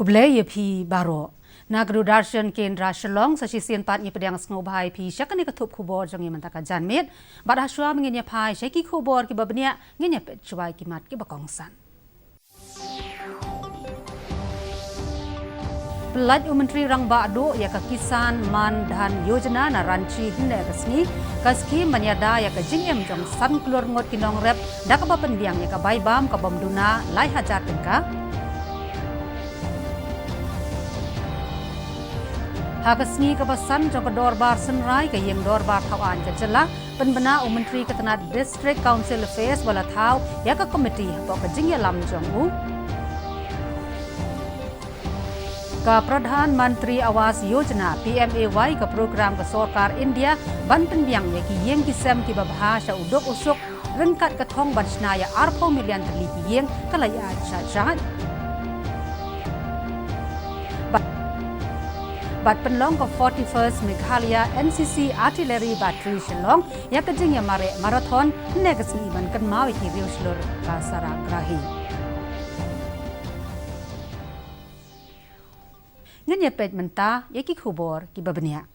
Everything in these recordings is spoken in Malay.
Kublai pi baro. Nagru darshan kendra Shillong sa Shisian pat ni pedang sngobai pi syakani katup kubor jong imantaka janmet. Bad haswa menginya pai syaki kubor ki babnia nginya pet chuai ki mat ki bakongsan. Pelaj Mantri RANGBAHDUH ya ke Kisan, MAANDHAN Yojana na Ranchi HYNNE ke SKHIM menyada ya ke JINGIM kongsan KLUR ngot ki NONGREP da KABA PYNBIANG ya ke BAIBAM DUNA lai hajar TYNKKA. Hakasni kepasan jong ke DORBAR SYNRAI ke yang DORBAR thawan ke jelah penbena Mantri ke tanah District Council Affairs bala thau ya ke komiti pok ke jingyalam jong Ka Pradhan Mantri Awas Yojana PMAY ke program ke Sarkar India ban PYNBIANG ya ki yang kisam ki babhasha udok usuk rengkat ke thong ban snaya arpo milian terli ki yang kalaya syat Bat penlong ke 41st Meghalaya NCC Artelery battery Shillong ya ke jingya mare marathon negasi ban kan mawi ki riuslur ka Saragrahi Nganya pej menta yaki khubor ki babnia.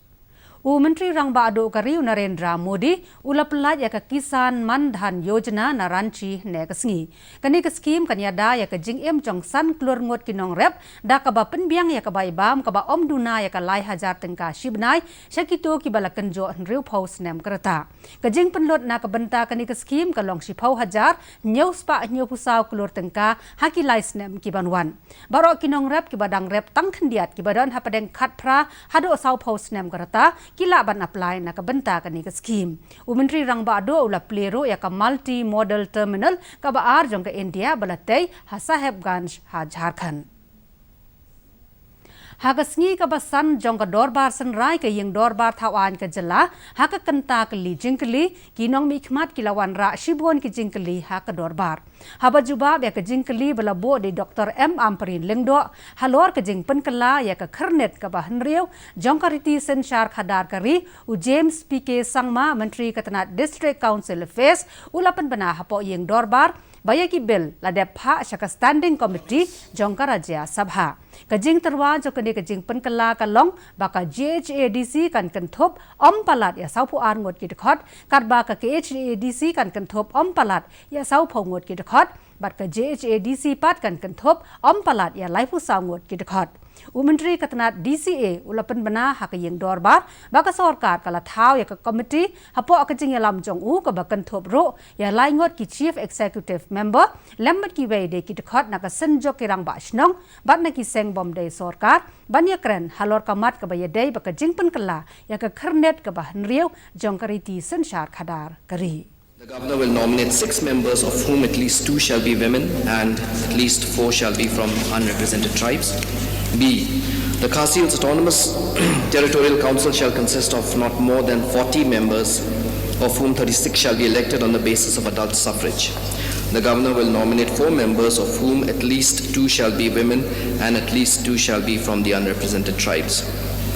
Mantri RANGBAHDUH kariu Narendra Modi ula pelaj ya ke Kisan MAANDHAN Yojana na Ranchi HYNNE ke SNGI. Kani ke SKHIM kanyada ya ke JINGIM kongsan KLUR ngot ki NONGREP da KABA PYNBIANG ya ke BAIBAM KABA DUNA ya ke lai hajar TYNKKA shibnai syakito ki bala kenjo nriu pos nem kereta. Ke jing penlot na ke benta kani ke SKHIM ke long shipau hajar nyau spa nyau pusau KLUR TYNKKA haki lai snem ki banwan. Barok ki NONGREP ki badang rep tang kendiat ki badan hapadeng khat pra hado sau pos nem kereta kila ban apply na kabenta kani ke SKHIM. Mantri RANGBAHDUH ula plero ya ka multi model terminal ka baar jong ke India balatei ha Sahebganj ha Jharkhand. Hakasngi ka basan jong ka DORBAR SYNRAI ke yang DORBAR thawan ke jela ha ka kenta ke li jingkeli kinong mikmat kilawan ra shibon ki jingkeli ha ka DORBAR. Haba jubab ya ke jingkeli belabo di Dr. M. Amperin Lengdo halor ke jing penkela ya ke kernet ke bahan riau jong ka riti sensyar khadar kari u James PK Sangma Mantri ke tanah District Council Affairs ulapan bena hapo yang DORBAR bayaki bill ladep ha syaka standing committee jong ka Rajya Sabha. Kajing terwa jo kene kajing penkela kalong baka JHADC kan kenthop palat ya saupu ar ngot ki dekhot karba ka KHADC kan kenthop palat ya saupu ngot ki dekhot bat ka JHADC pat kan kenthop palat ya laifu sau ngot ki dekhot. Mantri katanat DCA ulapan bena hak yang DORBAR baka sarkar kala thau ya ka committee hapo akajing ya lam jong ka bakan thop ro ya lai ngot ki chief executive member lembat ki wei de ki dekhot na ka senjok ki rang ba snong bat na ki seng bom de sarkar banya kren halor kamat ka baya de baka jing penkela ya ka khernet ka bah riau jong kariti sensyar khadar kari. The Governor will nominate 6 members, of whom at least 2 shall be women and at least 4 shall be from unrepresented tribes. B. The Khasi Autonomous Territorial Council shall consist of not more than 40 members, of whom 36 shall be elected on the basis of adult suffrage. The Governor will nominate 4 members, of whom at least 2 shall be women and at least 2 shall be from the unrepresented tribes.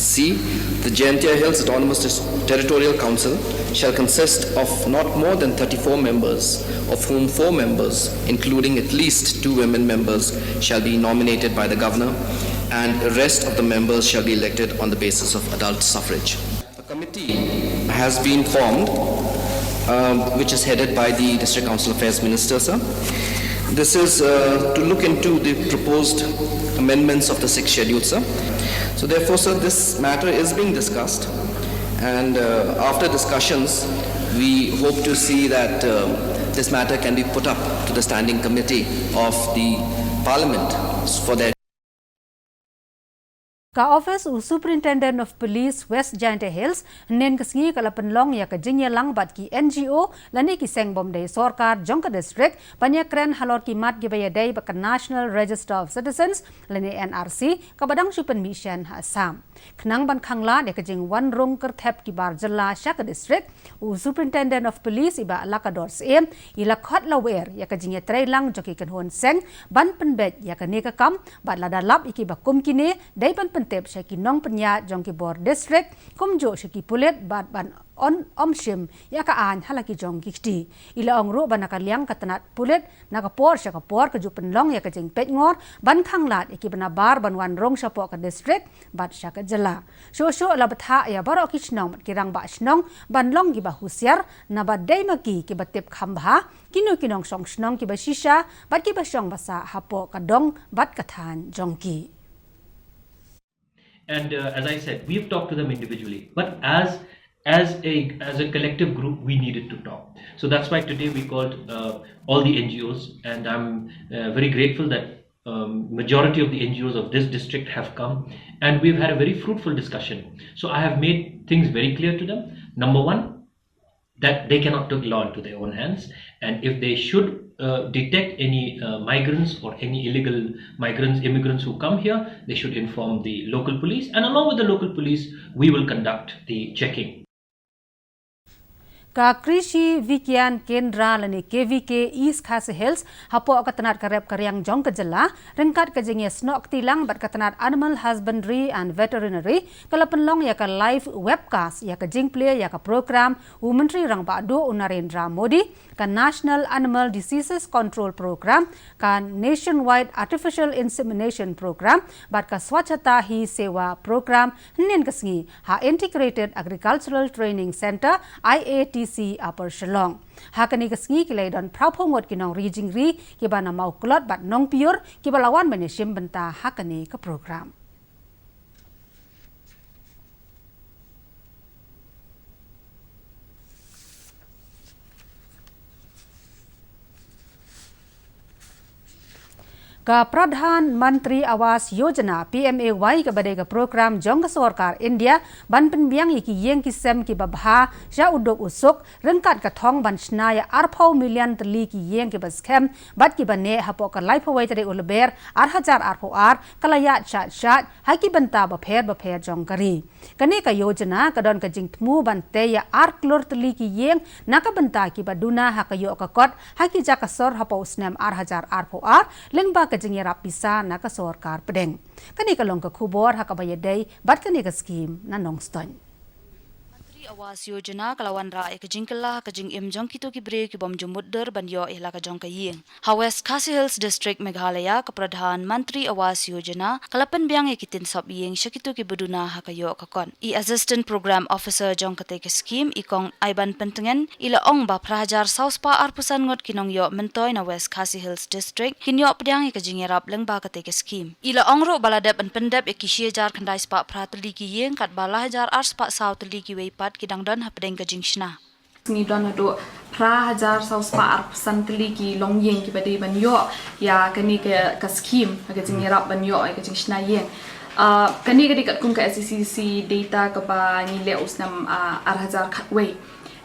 C. The Jaintia Hills Autonomous Territorial Council shall consist of not more than 34 members, of whom 4 members, including at least 2 women members, shall be nominated by the Governor, and the rest of the members shall be elected on the basis of adult suffrage. A committee has been formed, which is headed by the District Council Affairs Minister, sir. This is to look into the proposed amendments of the 6th schedule, sir. So therefore, sir, this matter is being discussed, and after discussions, we hope to see that this matter can be put up to the standing committee of the Parliament for their Ka Office Superintendent of Police West Jaintia Hills nen kesngi kala penlong ya ke jingyalang bat ki NGO lani ki seng bom de sarkar jong ka district banyak kren halor ki mat gi baya dei ba National Register of Citizens lani NRC ka badang Super Mission Assam khnang ban khangla de ke jing wan rong ker thep ki bar jalla sha ka district Superintendent of Police iba lakador sem ila khat lawer ya ka jingya trailang joki kan hon seng ban penbet ya ka ne ka kam bat lada lap iki ba kum kine dei ban pentep syaki nong penyat jong ki bor district kumjo syaki pulet ban on omshim ya ka an halaki jong gikti ila ongro banaka liang katanat pulet nakapor syakapor ke ju penlong ya ka jeng pet ngor ban khanglat iki bana bar ban wan rong syapo ka district bat syaka jela sosyo la batha ya baro kisnong kirang ba snong ban long gi ba husiar na ba dei maki ki batep khambha kinu kinong song snong ki ba shisha bat ki ba song basa hapo ka dong bat kathan jongki. And as I said, we've talked to them individually, but as a collective group, we needed to talk. So that's why today we called all the NGOs, and I'm very grateful that majority of the NGOs of this district have come, and we've had a very fruitful discussion. So I have made things very clear to them. Number one, that they cannot take law into their own hands, and if they should detect any migrants or any illegal immigrants who come here, they should inform the local police, and along with the local police, we will conduct the checking. Ka Krishi Vikyan Kendra lani KVK East Khasi Hills hapo katanat karep karyang jong kejela rengkat kejengnya snok tilang bat katanat Animal Husbandry and Veterinary kalapenlong ya ka live webcast ya ka jing play ya ka program Mantri RANGBAHDUH Narendra Modi ka National Animal Diseases Control Program ka Nationwide Artificial Insemination Program bat ka Swachhata Hi Sewa Program hnen kasngi ha Integrated Agricultural Training Center IADA Upper Shillong. Hakani kasngi kilay don prapong kinong rijing ri kiba na maukulot bat nong pure kiba lawan banishim benta hakani ka program. Ka Pradhan Mantri Awas Yojana PMAY ka badai ka program jong ka sarkar India ban PYNBIANG iki yeng kisem ki babha sya udok usuk rengkat ka thong ban snaya arphau million tli ki yeng ki baskem bat ki bane hapo ka lai phawai tare ulber hajar arphau kalaya chat haki banta ba pher jong kari kani ka yojana ka don ka jingtmu ban te ya KLUR tli ki yeng naka banta ki ba DUNA hakayo ka kot haki jakasor hapo snem hajar arphau lengba ka jengyarap bisa na ka sarkar pedeng kani ka long ka khubor hakabayadai bat kani ka scheme na nongston. Awas Yojana kalawan ra ka jingkala ka JINGIM jong kito ki bre ki bom jumudder ban yo ihla ka jong ka ying. West Khasi Hills District Meghalaya ka Pradhan Mantri Awas Yojana kalapan biang ikitin sop ying syakito ki buduna hakayo ka kon. I Assistant Program Officer jong ka te ka scheme ikong aiban pentengen ila ong ba prahajar sauspa arpusan ngot kinong yo mentoy na West Khasi Hills District hinyo pediang ka jingyarap leng ba ka te ka scheme. Ila ong ro baladep an pendep ikisiejar kandai spa pratli ki ying kat balahajar arspa saw tli ki weipat kidang don hapdeng ka jingshna. Ni don hado prahajar sauspa arpusan tli ki long yeng ki badai ban yo ya kani ka scheme ka jingyarap ban yo ka jingshna yeng. Kani ka dikat kung ka SCC data ka ba nile usnam arhajar khatway.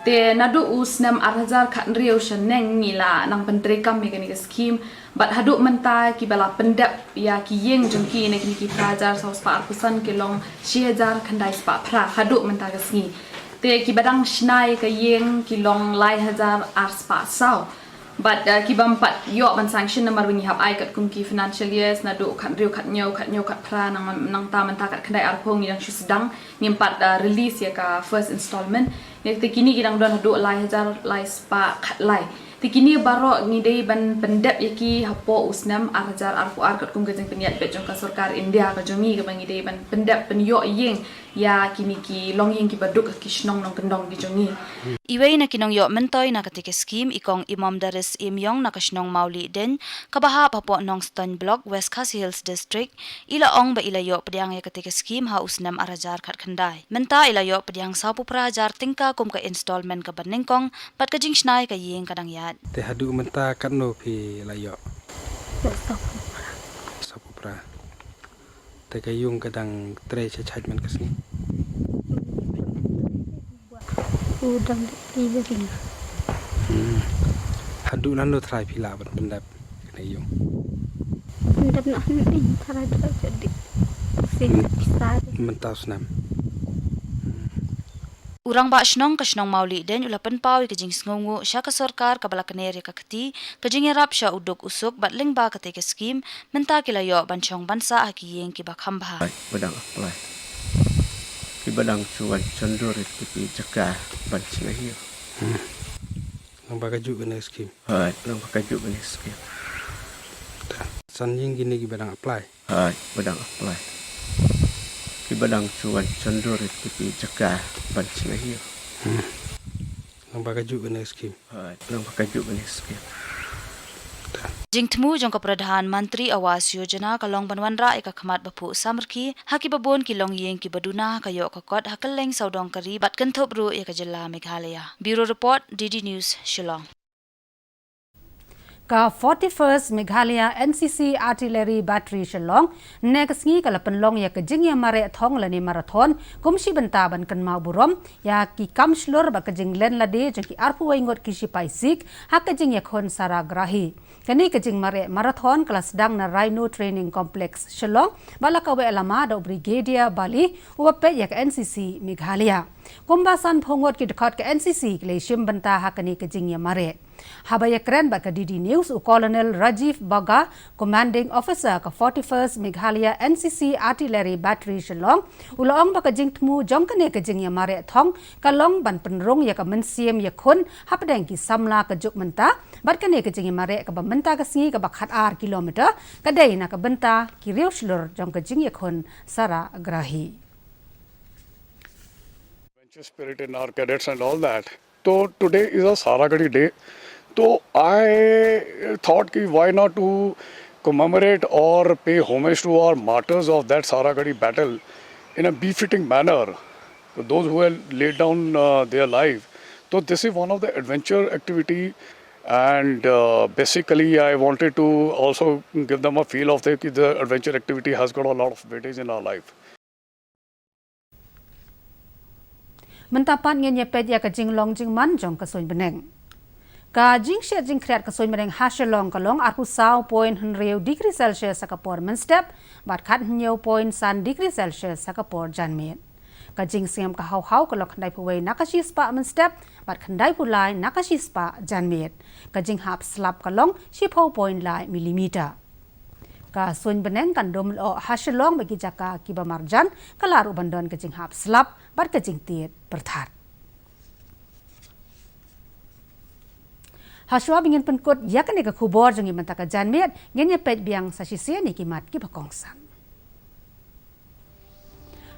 Te nado usnam arhajar khat riau shaneng nila nang pentrekam me kani ka scheme bat hadu menta ki bala pendap ya ki yeng jongki ne ki prahajar sauspa arpusan ki long 6000 khandai spa pra hadu menta ka sngi. Te ki badang shnai ka yeng ki long lai hajar arspa saw but ki bampat yo ban sanction namar wingi hab ai kat kum ki financial years na do khat riu khat nyau kat pra nang ta man ta kat khandai arpong yang sedang ngimpat release ya ka first installment nek te kini kidang don do lai hajar lai spa khat lai te kini baro ngidei ban pendep yaki hapo usnam arhajar arpu kat kum gajeng penyat bet jong ka sarkar India ka jongi ka bangidei ban pendep pen yo yeng ya kini ki long yeng ki baduk ki shnong nong kendong ki jongi. Iway na kinong yo mentoy na katika scheme ikong Imam Daris Imyong na kasnong mauli din kabaha papo nong Stone Block West Khasi Hills District ila ong ba ilayo pediang ya katika scheme ha usnam arajar kat khandai menta ilayo pediang sapu prahajar tingka kum ka installment ka banengkong pat ka jingshnai ka yeng kadang yat te hadu menta kat no pi layo sapu pra te kayung kadang tre chachaj man kasni udang tiga tinggal. Hadu nando try pila ban pendap kayung. Pendap nak ni cara jadi. Sini besar. Menta usnam. Urang ba Shnong ka Shnong mauli den ulapan pawi ka jing sngongu sya ka sarkar ka balakaneri ka kati ka jing erap sya udok usuk bat ling ba ka te ka scheme menta kilayo banchong bansa aki yeng ki bakhamba badang apply ki badang chuan chandorit ki jaka ban SNGI nang bakaju bena scheme hai nang bakaju bena scheme sanjing gini ki badang apply hai badang apply ki badang chuan chandorit ki jaka ban SNGI nang bakaju bena scheme hai nang bakaju bena scheme Jingtmu jong ka Pradhan Mantri Awas Yojana kalong banwanra eka khamat bapu samrki haki babon ki long yeng ki baduna kayo kakot hakaleng saudong kari bat kanthop ru eka jilla Meghalaya. Bureau Report DD News Shillong. Ka 41st Meghalaya NCC Artelery Battery Shillong next ngi kala penlong ya ke jing ya mare thong lani marathon kumshi benta ban kan mau burom ya ki kamslor ba ke jing len lade jong ki arpu waingot ki sipai sik ha ke jing ya khon Saragrahi kani ke jing mare marathon kelas sedang na Rhino Training Complex Shillong bala ka we alama da brigadier Bali upe ya ke NCC Meghalaya kumbasan phongot ki dekat ke NCC le shim benta ha kani ke jing ya mare Habaya keren ba ka DD News u Colonel Rajiv Baga, Commanding Officer ka 41st Meghalaya NCC Artillery Battery Shillong, ulaong ba ka jingtmu jong kane ka jing ya mare thong, kalong ban penrong ya ka mensiem ya khun, hapadeng ki samla ka juk menta, bat kane ka jing ya mare ka ba menta ka singi ka ba khat ar kilometer, kadai na ka benta ki riu shlur jong ka jing ya khun Saragrahi. Adventure spirit in our cadets and all that. So today is a Saragrahi day. So I thought ki why not to commemorate or pay homage to our martyrs of that Saragrahi battle in a befitting manner. So those who have laid down their life. So this is one of the adventure activity, and basically I wanted to also give them a feel of the adventure activity has got a lot of weightage in our life. Mentapan ngenya ped ya ka jinglong jingman jong ka soin beneng. Ka jing sya jing kreat ka soin beneng ha Shillong kalong arpu saw point henreu degree Celsius sa kapor men step bat khat nyeu point san degree Celsius sa kapor janmet. Ka jing siam ka hau kalok khandai puwei nakashi spa men step bat khandai pulai nakashi spa janmet. Ka jing hap slap kalong shipho point lai millimeter. Ka soin beneng kan dom lo ha Shillong bagi jaka ki bamarjan kalaru bandon ka jing hap slap bat ka jing tiet perthat. Haswa bingin penkut ya kan ka khubor jong imanta ka janmet ngenya pet biang sa sisia ni kimat ki bakongsan.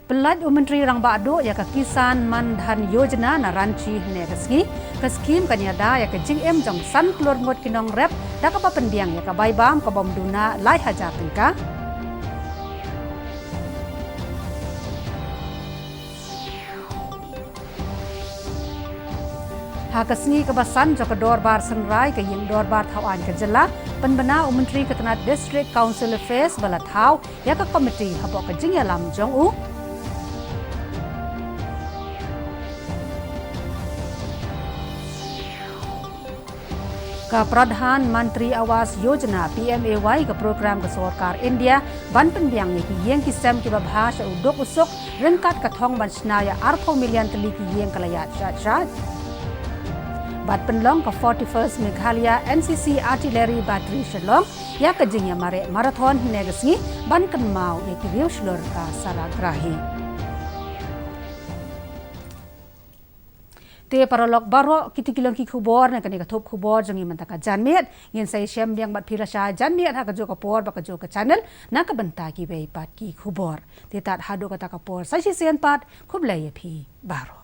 Pelaj Mantri RANGBAHDUH ya ka Kisan MAANDHAN Yojana na Ranchi HYNNE ka SKHIM kanyada ya ka JINGIM jong san KLUR ngot ki NONGREP da ka PYNBIANG ya ka BAIBAM ka DUNA lai hajar TYNKA. Hakasni kebasan jaka DORBAR SYNRAI ke yang DORBAR Thawan ke jela penbena Mantri ketenat District Council Affairs bala thau ya ka komiti habok ke jing lam jong u ka Pradhan Mantri Awas Yojana PMAY ke program ke Sarkar India ban PYNBIANG ni ki yang kisam ki babhasha udok usuk rengkat ka thong ban snaya arpo million teli ki yang kalayat shat bat penlong ka 41st Meghalaya NCC Artillery Battery Shillong ya ka jing ya mare marathon negasngi ban kan mau ya ki riu shlur ka Saragrahi. Te paralog baro kiti kilong ki khubor na kani ka thop khubor jong imanta ka janmet ngin sai shem biang bat phirasha janmet ha ka jo ka por ba ka jo ka channel na ka banta ki bei pat ki khubor te tat hado ka ta ka por sai si sen pat khub lai phi baro